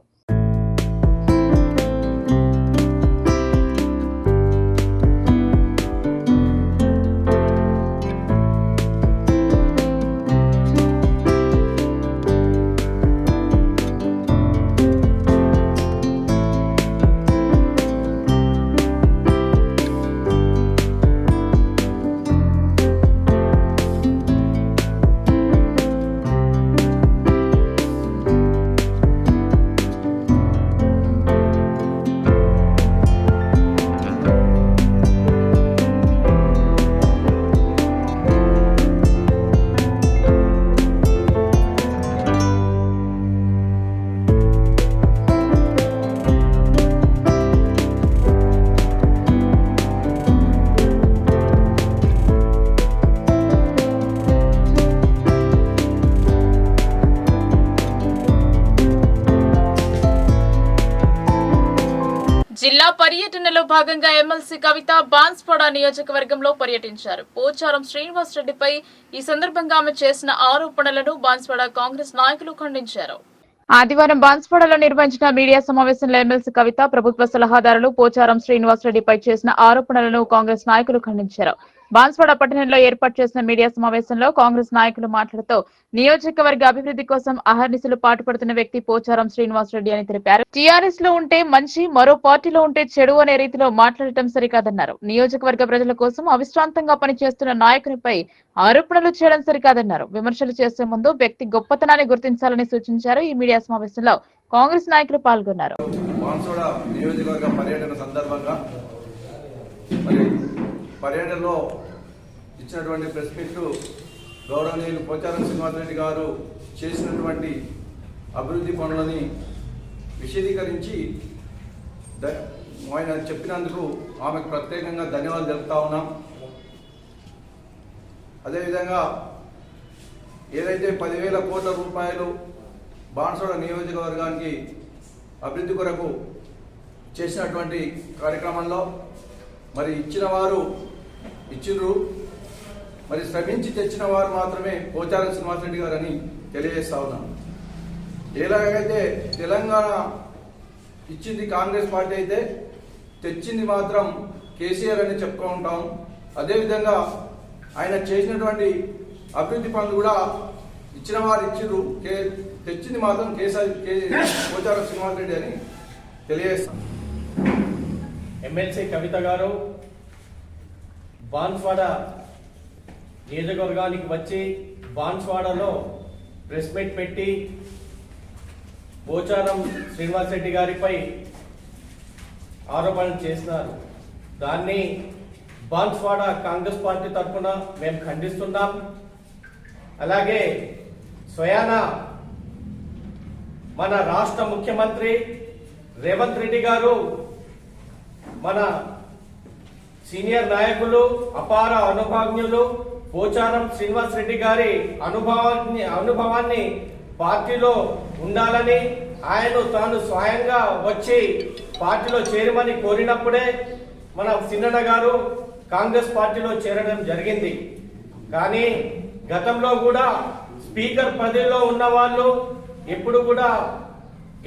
జిల్లా పర్యటనలో భాగంగా ఎమ్మెల్సీ కవిత బాన్స్వాడ నియోజకవర్గంలో పర్యటించారు. పోచారం శ్రీనివాస్ రెడ్డిపై ఈ సందర్భంగా ఆమె చేసిన ఆరోపణలను బాన్స్వాడ కాంగ్రెస్ నాయకులు ఖండించారు. ఆదివారం బాన్స్వాడలో నిర్వహించిన మీడియా సమావేశంలో ఎమ్మెల్సీ కవిత ప్రభుత్వ సలహాదారులు పోచారం శ్రీనివాస్ రెడ్డిపై చేసిన ఆరోపణలను కాంగ్రెస్ నాయకులు ఖండించారు. బాన్స్వాడ పట్టణంలో ఏర్పాటు చేసిన మీడియా సమావేశంలో కాంగ్రెస్ నాయకులు మాట్లాడుతూ నియోజకవర్గ అభివృద్ధి కోసం అహర్నిశలు పాటుపడుతున్న వ్యక్తి పోచారం శ్రీనివాస్ రెడ్డి అని తెలిపారు. టీఆర్ఎస్ లో ఉంటే మంచి, మరో పార్టీలో ఉంటే చెడు అనే రీతిలో మాట్లాడటం సరికాదన్నారు. నియోజకవర్గ ప్రజల కోసం అవిశ్రాంతంగా పనిచేస్తున్న నాయకునిపై ఆరోపణలు చేయడం సరికాదన్నారు. విమర్శలు చేసే ముందు వ్యక్తి గొప్పతనాన్ని గుర్తించాలని సూచించారు. ఈ మీడియా సమావేశంలో కాంగ్రెస్ నాయకులు పాల్గొన్నారు. మరి పర్యటనలో ఇచ్చినటువంటి ప్రెస్ మీట్ గౌరవనీయులు పోచారం శ్రీనివాసరెడ్డి గారు చేసినటువంటి అభివృద్ధి పనులని విశదీకరించి ఆయన చెప్పినందుకు ఆమెకు ప్రత్యేకంగా ధన్యవాదాలు తెలుపుతా ఉన్నాం. అదేవిధంగా ఏదైతే 10,000 కోట్ల రూపాయలు బాన్సువాడ నియోజకవర్గానికి అభివృద్ధి కొరకు చేసినటువంటి కార్యక్రమంలో మరి ఇచ్చిన వారు ఇచ్చిర్రు, మరి శ్రమించి తెచ్చిన వారు మాత్రమే పోచారం శ్రీనివాసరెడ్డి గారు అని తెలియజేస్తా ఉన్నాం. ఎలాగైతే తెలంగాణ ఇచ్చింది కాంగ్రెస్ పార్టీ అయితే తెచ్చింది మాత్రం కేసీఆర్ అని చెప్పుకో ఉంటాం. అదేవిధంగా ఆయన చేసినటువంటి అభివృద్ధి పనులు కూడా ఇచ్చిన వారు ఇచ్చిర్రు, తెచ్చింది మాత్రం పోచారం శ్రీనివాసరెడ్డి అని తెలియజేస్తాం. ఎమ్మెల్సీ కవిత గారు బాన్స్వాడ నియోజకవర్గానికి వచ్చి బాన్స్వాడలో ప్రెస్ మీట్ పెట్టి పోచారం శ్రీనివాసరెడ్డి గారిపై ఆరోపణలు చేస్తున్నారు. దాన్ని బాన్స్వాడ కాంగ్రెస్ పార్టీ తరఫున మేము ఖండిస్తున్నాం. అలాగే స్వయాన మన రాష్ట్ర ముఖ్యమంత్రి రేవంత్ రెడ్డి గారు మన సీనియర్ నాయకులు అపార అనుభవజ్ఞులు పోచారం శ్రీనివాస్ రెడ్డి గారి అనుభవాన్ని పార్టీలో ఉండాలని ఆయన తాను స్వయంగా వచ్చి పార్టీలో చేరమని కోరినప్పుడే మన సిన్నన్న గారు కాంగ్రెస్ పార్టీలో చేరడం జరిగింది. కానీ గతంలో కూడా స్పీకర్ పదవిలో ఉన్న వాళ్ళు ఎప్పుడు కూడా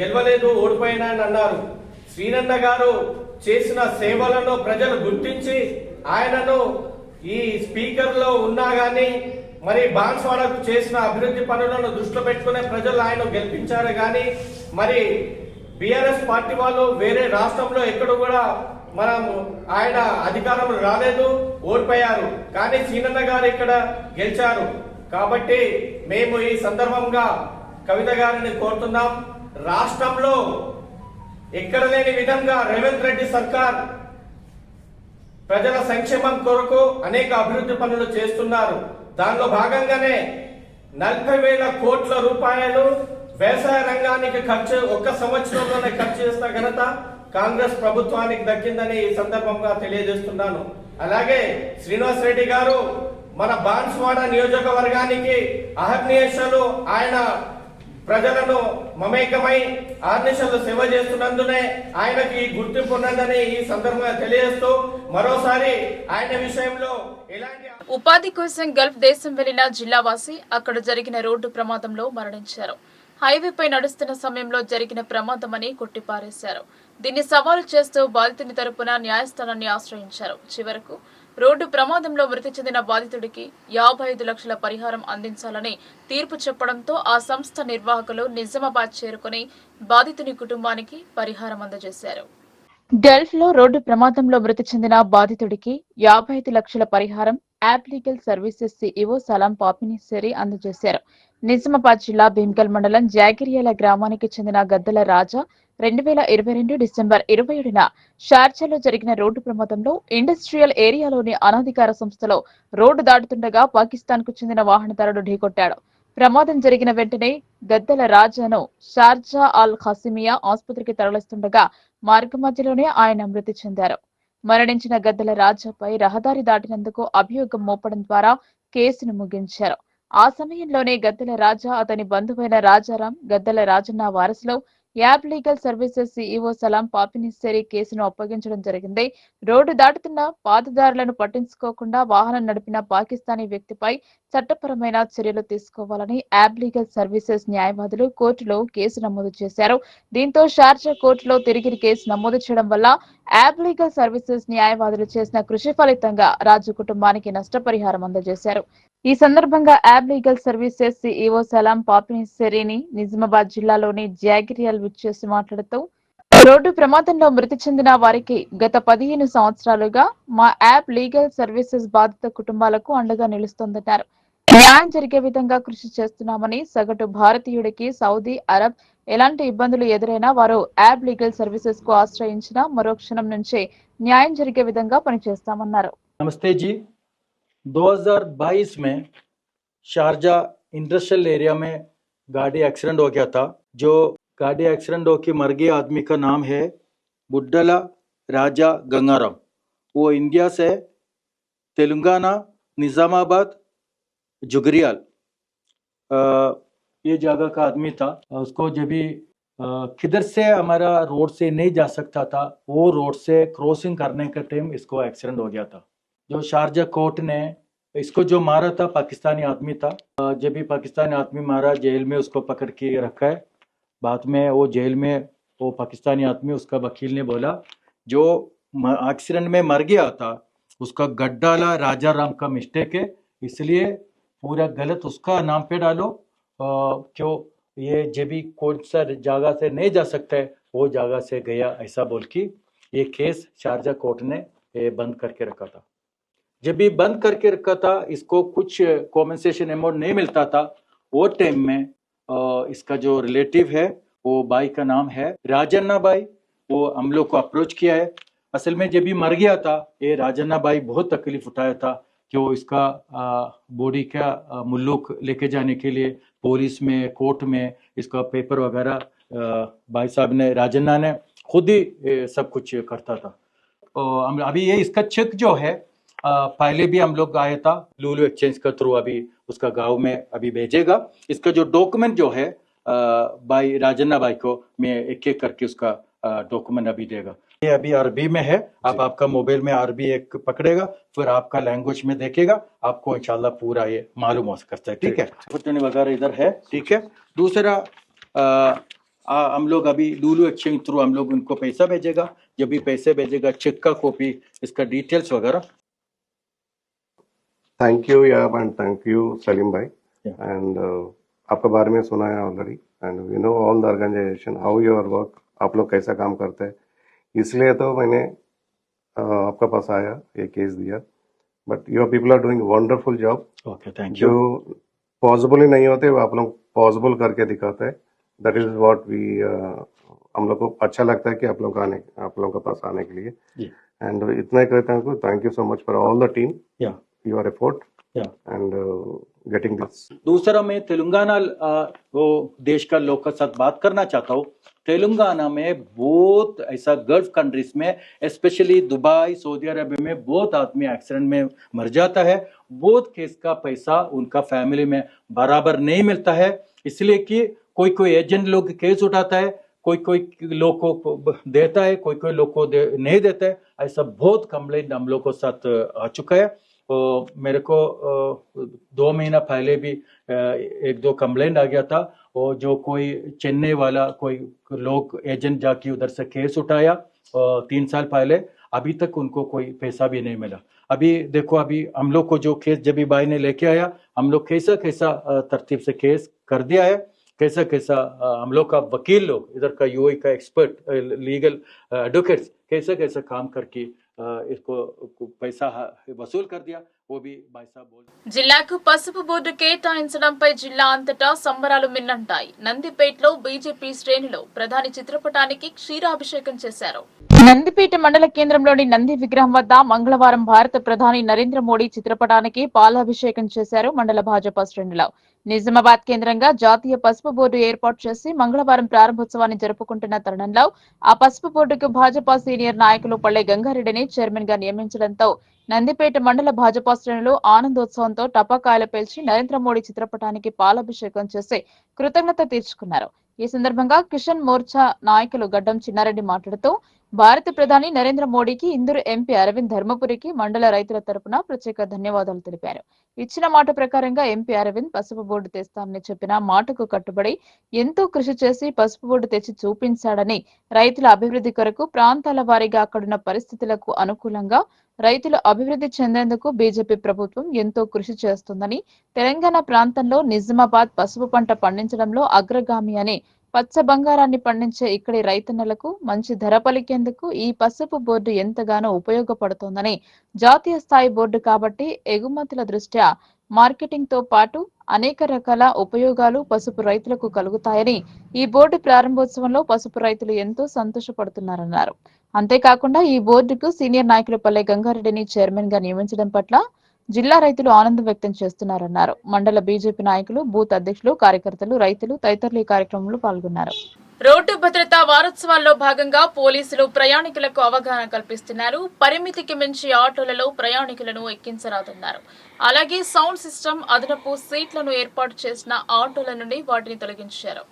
గెలవలేదు, ఓడిపోయినాయని అన్నారు. శ్రీనన్న గారు చేసిన సేవలను ప్రజలు గుర్తించి ఆయనను ఈ స్పీకర్ లో ఉన్నా గానీ మరి బాన్స్వాడకు చేసిన అభివృద్ధి పనులను దృష్టిలో పెట్టుకునే ప్రజలు ఆయన గెలిపించారు. కానీ మరి బీఆర్ఎస్ పార్టీ వాళ్ళు వేరే రాష్ట్రంలో ఎక్కడ కూడా మనం ఆయన అధికారంలో రాలేదు, ఓడిపోయారు. కానీ సీనన్న గారు ఇక్కడ గెలిచారు. కాబట్టి మేము ఈ సందర్భంగా కవిత గారిని కోరుతున్నాం, రాష్ట్రంలో ఎక్కడ లేని విధంగా రేవంత్ రెడ్డి సర్కార్ ప్రజల సంక్షేమం కొరకు అనేక అభివృద్ధి పనులు చేస్తున్నారు. దానిలో భాగంగానే 40,000 కోట్ల రూపాయలు వ్యవసాయ రంగానికి ఖర్చు ఒక్క సంవత్సరంలోనే ఖర్చు చేసిన ఘనత కాంగ్రెస్ ప్రభుత్వానికి దక్కిందని ఈ సందర్భంగా తెలియజేస్తున్నాను. అలాగే శ్రీనివాస్ రెడ్డి గారు మన బాన్స్వాడ నియోజకవర్గానికి అహర్నిశలు ఆయన ప్రజలను మమేకమై ఆర్నిశలు సేవ చేస్తున్నందునే ఆయనకి గుర్తింపు ఉన్నదని ఈ సందర్భంగా తెలియజేస్తూ మరోసారి ఆయన విషయంలో ఎలాంటి ఉపాధి కోసం గల్ఫ్ దేశం వెళ్లిన జిల్లావాసి అక్కడ జరిగిన రోడ్డు ప్రమాదంలో మరణించారు. హైవేపై నడుస్తున్న సమయంలో జరిగిన ప్రమాదమని కొట్టిపారేశారు. దీన్ని సవాలు చేస్తూ బాధితుని తరపున న్యాయస్థానాన్ని ఆశ్రయించారు. చివరకు రోడ్డు ప్రమాదంలో మృతి చెందిన బాధితుడికి 55 లక్షల పరిహారం అందించాలని తీర్పు చెప్పడంతో ఆ సంస్థ నిర్వాహకులు నిజామాబాద్ చేరుకుని బాధితుని కుటుంబానికి పరిహారం అందజేశారు. గల్ఫ్ లో రోడ్డు ప్రమాదంలో మృతి చెందిన బాధితుడికి 55 లక్షల పరిహారం app legal services CEO Salam పాపినిస్సేరి అందజేశారు. నిజామాబాద్ జిల్లా భీమ్గల్ మండలం జాగిరియాల గ్రామానికి చెందిన గద్దల రాజా 2022 డిసెంబర్ 27న షార్జాలో జరిగిన రోడ్డు ప్రమాదంలో ఇండస్ట్రియల్ ఏరియాలోని అనధికార సంస్థలో రోడ్డు దాటుతుండగా పాకిస్తాన్ కు చెందిన వాహనదారుడు ఢీకొట్టాడు. ప్రమాదం జరిగిన వెంటనే గద్దల రాజాను షార్జా అల్ ఖాసిమియా ఆసుపత్రికి తరలిస్తుండగా మార్గ మధ్యలోనే ఆయన మృతి చెందారు. మరణించిన గద్దల రాజాపై రహదారి దాటినందుకు అభియోగం మోపడం ద్వారా కేసును ముగించారు. ఆ సమయంలోనే గద్దల రాజా అతని బంధువైన రాజారాం గద్దల రాజన్న వారసులో app legal services CEO Salam Papinisseri కేసును అప్పగించడం జరిగింది. రోడ్డు దాటుతున్న పాతదారులను పట్టించుకోకుండా వాహనం నడిపిన పాకిస్తానీ వ్యక్తిపై చట్టపరమైన చర్యలు తీసుకోవాలని యాప్ లీగల్ సర్వీసెస్ న్యాయవాదులు కోర్టులో కేసు నమోదు చేశారు. దీంతో షార్జా కోర్టులో తిరిగి కేసు నమోదు చేయడం వల్ల యాప్ లీగల్ సర్వీసెస్ న్యాయవాదులు చేసిన కృషి ఫలితంగా రాజు కుటుంబానికి నష్టపరిహారం అందజేశారు. ఈ సందర్భంగా యాప్ లీగల్ సర్వీసెస్ సిఇఓ సలాం పాపినిస్సేరిని నిజామాబాద్ జిల్లాలోని జాగిరియాల్ విచ్చేసి మాట్లాడుతూ రోడ్డు ప్రమాదంలో మృతి చెందిన వారికి గత 15 సంవత్సరాలుగా మా యాప్ లీగల్ సర్వీసెస్ బాధిత కుటుంబాలకు అండగా నిలుస్తోందన్నారు. న్యాయం జరిగే విధంగా కృషి చేస్తున్నామని, సగటు భారతీయుడికి సౌదీ అరబ్ ఎలాంటి ఇబ్బందులు ఎదురైనా వారు యాబ్ లీగల్ సర్వీసెస్ కు ఆశ్రయించిన మరో క్షణం నుంచే న్యాయం జరిగే విధంగా పనిచేస్తామన్నారు. नमस्ते जी, 2022 में शारजा इंडस्ट्रियल एरिया में गाड़ी एक्सीडेंट हो गया था। जो गाड़ी एक्सीडेंट होकर मर गए आदमी का नाम है बुड्डला राजा गंगाराम। वो इंडिया से तेलंगाना निज़ामाबाद जुगरियाल ये जगह का आदमी था। उसको जब भी किधर से हमारा रोड से नहीं जा सकता था, वो रोड से क्रॉसिंग करने के टाइम इसको एक्सीडेंट हो गया था। जो शारजा कोर्ट ने इसको जो मारा था पाकिस्तानी आदमी था। जब भी पाकिस्तानी आदमी मारा जेल में उसको पकड़ के रखा है। बाद में वो जेल में वो पाकिस्तानी आदमी उसका वकील ने बोला जो एक्सीडेंट में मर गया था उसका गड्डाला राजा राम का मिस्टेक है, इसलिए पूरा गलत उसका नाम पे डालो। क्यों ये जब भी कौन सा जगह से नहीं जा सकता है वो जगह से गया, ऐसा बोल के ये केस शारजा कोर्ट ने बंद करके रखा था। जब भी बंद करके रखा था इसको कुछ कॉम्पनसेशन अमाउंट नहीं मिलता था। वो टाइम में इसका जो रिलेटिव है वो भाई का नाम है राजन्ना भाई, वो हम लोग को अप्रोच किया है। असल में जब भी मर गया था ये राजन्ना भाई बहुत तकलीफ उठाया था कि वो इसका बॉडी का मुल्लुक लेके जाने के लिए पुलिस में कोर्ट में इसका पेपर वगैरह भाई साहब ने राजन्ना ने खुद ही सब कुछ करता था। अभी ये इसका चेक जो है पहले भी हम लोग आया था लूलू एक्सचेंज का थ्रू, अभी उसका गांव में अभी भेजेगा। इसका जो डॉक्यूमेंट जो है भाई राजन्ना भाई को मैं एक एक करके उसका डॉक्यूमेंट अभी देगा। ये अभी अरबी में है, आप आपका मोबाइल में अरबी एक पकड़ेगा फिर आपका लैंग्वेज में देखेगा, आपको इंशाल्लाह पूरा ये मालूम हो सकता है। ठीक है, अपॉर्चुनिटी वगैरह इधर है। ठीक है, दूसरा हम लोग अभी लूलू एक्सचेंज थ्रू हम लोग उनको पैसा भेजेगा। जब भी पैसे भेजेगा चेक का कॉपी इसका डिटेल्स वगैरह। थैंक यू याब एंड थैंक यू सलीम भाई एंड आपके बारे में सुना है already and you know all the organisation how your work, आप लोग कैसा काम करते हैं, इसलिए तो मैंने आपका पास आया ये केस दिया। But your people are doing wonderful job. Okay, thank you. जो पॉसिबल ही नहीं होते वो आप लोग पॉसिबल करके दिखाते हैं। दैट इज व्हाट वी हम लोग को अच्छा लगता है कि आप लोग के पास आने के लिए। एंड इतना ही कहता हूँ, thank you so much for all the team your effort and getting this. दूसरा मैं तेलंगाना वो देश का लोग के साथ बात करना चाहता हूँ। तेलंगाना में बहुत ऐसा गल्फ कंट्रीज में स्पेशली दुबई सऊदी अरबिया में बहुत आदमी एक्सीडेंट में मर जाता है। बहुत केस का पैसा उनका फैमिली में बराबर नहीं मिलता है, इसलिए कि कोई एजेंट लोग केस उठाता है, कोई लोग को देता है, कोई लोग को नहीं देता है। ऐसा बहुत कंप्लेंट हम लोग को साथ आ चुका है। मेरे को 2 महीना पहले भी 1-2 कंप्लेंट आ गया था। और जो कोई चेन्नई वाला कोई लोग एजेंट जाके उधर से केस उठाया 3 साल पहले, अभी तक उनको कोई पैसा भी नहीं मिला। अभी देखो अभी हम लोग को जो केस जब भी भाई ने लेके आया हम लोग कैसा तरतीब से केस कर दिया है, कैसा हम लोग का वकील लोग इधर का यूए का एक्सपर्ट लीगल एडवोकेट्स कैसा काम करके इसको पैसा वसूल कर दिया, वो भी भाई साहब बोल। జిల్లాకు పసుపు బోర్డు కేటాయించడంపై జిల్లా అంతటా సంబరాలు మిన్నంటాయి. నందిపేటలో బీజేపీ శ్రేణులు ప్రధాని చిత్రపటానికి క్షీరాభిషేకం చేశారు. నందిపేట మండల కేంద్రంలోని నంది విగ్రహం వద్ద మంగళవారం భారత ప్రధాని నరేంద్ర మోడీ చిత్రపటానికి పాలాభిషేకం చేశారు మండల భాజపా శ్రేణులు. నిజామాబాద్ కేంద్రంగా జాతీయ పసుపు బోర్డు ఏర్పాటు చేసి మంగళవారం ప్రారంభోత్సవాన్ని జరుపుకుంటున్న తరుణంలో ఆ పసుపు బోర్డుకు భాజపా సీనియర్ నాయకులు పల్లె గంగారెడ్డిని చైర్మన్ గా నియమించడంతో నందిపేట మండల భాజపా శ్రేణులు ఆనందోత్సవంతో టపాకాయలు పేల్చి నరేంద్ర మోడీ చిత్రపటానికి పాలాభిషేకం చేసి కృతజ్ఞత తీర్చుకున్నారు. ఈ సందర్భంగా కిషన్ మోర్చా నాయకులు గడ్డం చిన్నారెడ్డి మాట్లాడుతూ భారత ప్రధాని నరేంద్ర మోడీకి ఇందూరు ఎంపీ అరవింద్ ధర్మపురికి మండల రైతుల తరపున ప్రత్యేక ధన్యవాదాలు తెలిపారు. ఇచ్చిన మాట ప్రకారంగా ఎంపీ అరవింద్ పసుపు బోర్డు తెస్తానని చెప్పిన మాటకు కట్టుబడి ఎంతో కృషి చేసి పసుపు బోర్డు తెచ్చి చూపించాడని, రైతుల అభివృద్ధి కొరకు ప్రాంతాల వారీగా అక్కడున్న పరిస్థితులకు అనుకూలంగా రైతులు అభివృద్ధి చెందేందుకు బీజేపీ ప్రభుత్వం ఎంతో కృషి చేస్తుందని, తెలంగాణ ప్రాంతంలో నిజామాబాద్ పసుపు పంట పండించడంలో అగ్రగామి అని, పచ్చ బంగారాన్ని పండించే ఇక్కడి రైతన్నలకు మంచి ధర పలికేందుకు ఈ పసుపు బోర్డు ఎంతగానో ఉపయోగపడుతోందని, జాతీయ స్థాయి బోర్డు కాబట్టి ఎగుమతుల దృష్ట్యా మార్కెటింగ్ తో పాటు అనేక రకాల ఉపయోగాలు పసుపు రైతులకు కలుగుతాయని ఈ బోర్డు ప్రారంభోత్సవంలో పసుపు రైతులు ఎంతో సంతోషపడుతున్నారన్నారు. అంతేకాకుండా ఈ బోర్డుకు సీనియర్ నాయకులు పల్లె గంగారెడ్డిని చైర్మన్ గా నియమించడం పట్ల జిల్లా రైతులు ఆనందం వ్యక్తం చేస్తున్నారన్నారు. మండల బీజేపీ నాయకులు, బూత్ అధ్యక్షులు, కార్యకర్తలు, రైతులు తదితరులు ఈ కార్యక్రమంలో పాల్గొన్నారు. రోడ్డు భద్రతా వారోత్సవాల్లో భాగంగా పోలీసులు ప్రయాణికులకు అవగాహన కల్పిస్తున్నారు. పరిమితికి మించి ఆటోలలో ప్రయాణికులను ఎక్కించరాదన్నారు. అలాగే సౌండ్ సిస్టమ్, అదనపు సీట్లను ఏర్పాటు చేసిన ఆటోల నుండి వాటిని తొలగించారు.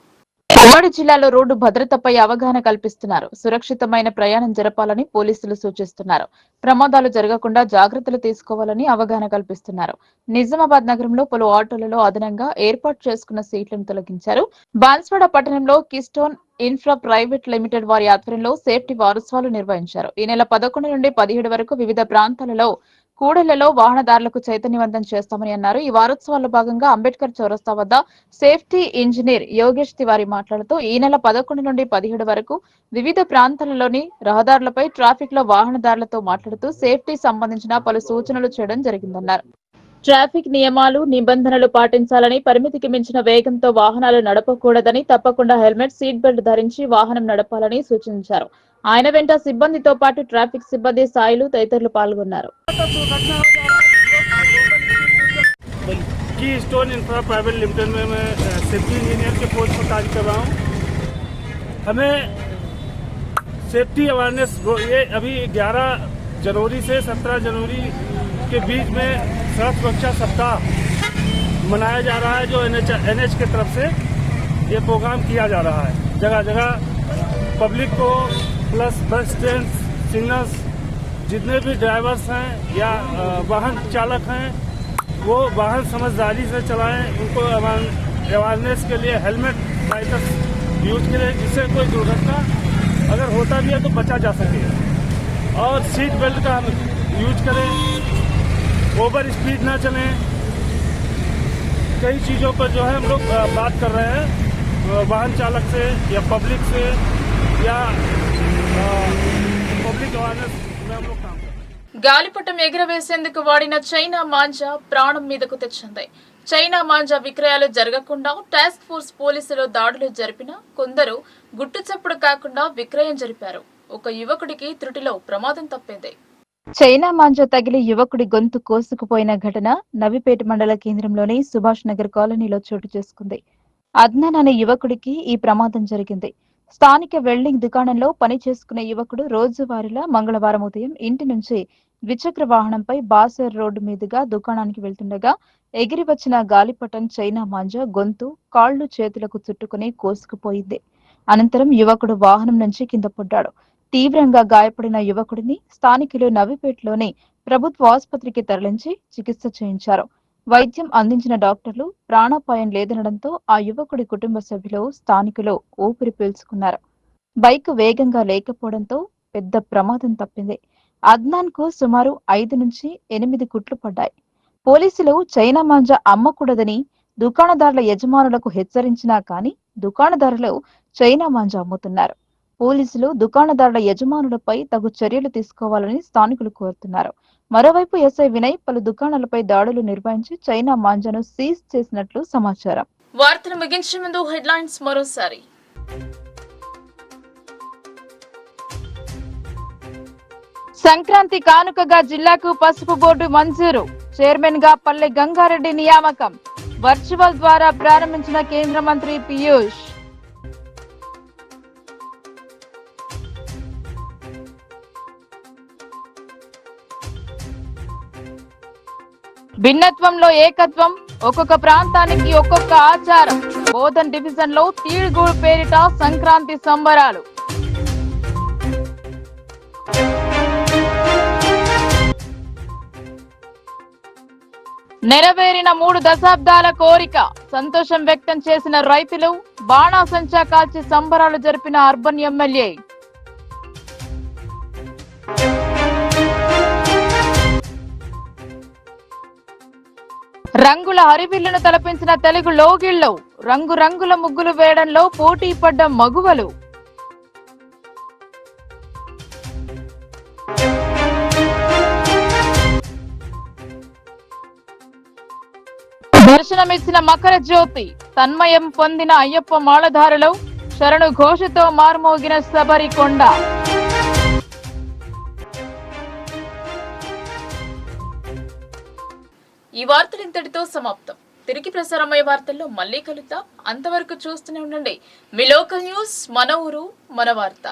ఉమ్మడి జిల్లాలో రోడ్డు భద్రతపై అవగాహన కల్పిస్తున్నారు. సురక్షితమైన ప్రయాణం జరపాలని పోలీసులు సూచిస్తున్నారు. ప్రమాదాలు జరగకుండా జాగ్రత్తలు తీసుకోవాలని అవగాహన కల్పిస్తున్నారు. నిజామాబాద్ నగరంలో పలు ఆటోలలో అదనంగా ఏర్పాటు చేసుకున్న సీట్లను తొలగించారు. బాన్స్వాడ పట్టణంలో కిస్టోన్ ఇన్ఫ్రా ప్రైవేట్ లిమిటెడ్ వారి ఆధ్వర్యంలో సేఫ్టీ వారోత్సవాలు నిర్వహించారు. ఈ నెల 11 నుండి 17 వరకు వివిధ ప్రాంతాలలో కూడళ్లలో వాహనదారులకు చైతన్యవంతం చేస్తామని అన్నారు. ఈ వారోత్సవాల్లో భాగంగా అంబేద్కర్ చౌరస్తా వద్ద సేఫ్టీ ఇంజనీర్ యోగేష్ తివారీ మాట్లాడుతూ ఈ నెల 11 నుండి 17 వరకు వివిధ ప్రాంతాలలోని రహదారులపై ట్రాఫిక్ లో వాహనదారులతో మాట్లాడుతూ సేఫ్టీ సంబంధించిన పలు సూచనలు చేయడం జరిగిందన్నారు. ట్రాఫిక్ నియమాలు, నిబంధనలు పాటించాలని, పరిమితికి మించిన వేగంతో వాహనాలు నడపకూడదని, తప్పకుండా హెల్మెట్, సీట్ బెల్ట్ ధరించి వాహనం నడపాలని సూచించారు. ఆయన వెంట సిబ్బందితో పాటు ట్రాఫిక్ సిబ్బంది, సాయిలు తదితరులు పాల్గొన్నారు. कीस्टोन इंफ्रा प्राइवेट लिमिटेड में मैं सेफ्टी इंजीनियर के पोस्ट पर कार्य कर रहा हूँ। हमें सेफ्टी अवेयरनेस ये अभी 11 जनवरी से 17 जनवरी के बीच में सड़क सुरक्षा सप्ताह मनाया जा रहा है, जो एनएच के तरफ से ये प्रोग्राम किया जा रहा है। जगह जगह पब्लिक को प्लस बस स्टैंड, सिग्नल्स, जितने भी ड्राइवर्स हैं या वाहन चालक हैं वो वाहन समझदारी से चलाएं। उनको अवेयरनेस के लिए हेलमेट बाइकर्स यूज करें, जिससे कोई दुर्घटना अगर होता भी है तो बचा जा सके। और सीट बेल्ट का हम यूज करें, ओवर स्पीड ना चलें। कई चीज़ों पर जो है हम लोग बात कर रहे हैं वाहन चालक से या पब्लिक से या पब्लिक अवेयरनेस में हम लोग काम कर रहे हैं। గాలిపటం ఎగురవేసేందుకు వాడిన చైనా మాంజా ప్రాణం మీదకు తెచ్చింది. చైనా మాంజా విక్రయాలు జరగకుండా టాస్క్ ఫోర్స్ పోలీసులు దాడులు జరిపిన కొందరు గుట్టుచప్పుడు కాకుండా విక్రయం జరిపారు. ఒక యువకుడికి త్రుటిలో ప్రమాదం తప్పింది. చైనా మాంజా తగిలి యువకుడి గొంతు కోసుకుపోయిన ఘటన నవిపేట మండల కేంద్రంలోని సుభాష్ నగర్ కాలనీలో చోటు చేసుకుంది. అద్నాన్ అనే యువకుడికి ఈ ప్రమాదం జరిగింది. స్థానిక వెల్డింగ్ దుకాణంలో పని చేసుకునే యువకుడు రోజువారీలా మంగళవారం ఉదయం ఇంటి నుంచి ద్విచక్ర వాహనంపై బాసర్ రోడ్డు మీదుగా దుకాణానికి వెళ్తుండగా ఎగిరి వచ్చిన గాలిపటం చైనా మాంజా గొంతు, కాళ్లు, చేతులకు చుట్టుకుని కోసుకుపోయింది. అనంతరం యువకుడు వాహనం నుంచి కింద పడ్డాడు. తీవ్రంగా గాయపడిన యువకుడిని స్థానికులు నవిపేటలోని ప్రభుత్వ ఆసుపత్రికి తరలించి చికిత్స చేయించారు. వైద్యం అందించిన డాక్టర్లు ప్రాణాపాయం లేదనడంతో ఆ యువకుడి కుటుంబ సభ్యులు, స్థానికులు ఊపిరి పీల్చుకున్నారు. బైక్ వేగంగా లేకపోవడంతో పెద్ద ప్రమాదం తప్పింది. అద్నాన్ కు సుమారు 5 నుంచి 8 కుట్లు పడ్డాయి. పోలీసులు చైనా మాంజా అమ్మకూడదని దుకాణదారుల యజమానులకు హెచ్చరించినా కానీ దుకాణదారులు చైనా మాంజా అమ్ముతున్నారు. పోలీసులు దుకాణదారుల యజమానులపై తగు చర్యలు తీసుకోవాలని స్థానికులు కోరుతున్నారు. మరోవైపు ఎస్ఐ వినయ్ పలు దుకాణాలపై దాడులు నిర్వహించి చైనా మాంజాను సీజ్ చేసినట్లు సమాచారం. వార్తలు ముగించే ముందు హెడ్లైన్స్ మరోసారి. సంక్రాంతి కానుకగా జిల్లాకు పసుపు బోర్డు మంజూరు. చైర్మన్ గా పల్లె గంగారెడ్డి నియామకం. వర్చువల్ ద్వారా ప్రారంభించిన కేంద్ర మంత్రి పీయూష్. భిన్నత్వంలో ఏకత్వం, ఒక్కొక్క ప్రాంతానికి ఒక్కొక్క ఆచారం. బోధన్ డివిజన్ లో తీళ్గూడు పేరిట సంక్రాంతి సంబరాలు. నెరవేరిన 3 దశాబ్దాల కోరిక. సంతోషం వ్యక్తం చేసిన రైతులు. బాణాసంచా కాల్చి సంబరాలు జరిపిన అర్బన్ ఎమ్మెల్యే. రంగుల హరివిల్లును తలపించిన తెలుగు లోగిళ్లు. రంగురంగుల ముగ్గులు వేయడంలో పోటీ పడ్డ మగువలు. దర్శనమిచ్చిన మకర జ్యోతి, తన్మయం పొందిన అయ్యప్ప మాలధారులు, శరణు ఘోషతో మార్మోగిన శబరికొండ. ఈ వార్తలు ఇంతటితో సమాప్తం. తిరిగి ప్రసారమయ్యే వార్తల్లో మళ్ళీ కలుద్దాం. అంతవరకు చూస్తూనే ఉండండి మీ లోకల్ న్యూస్, మన ఊరు మన వార్త.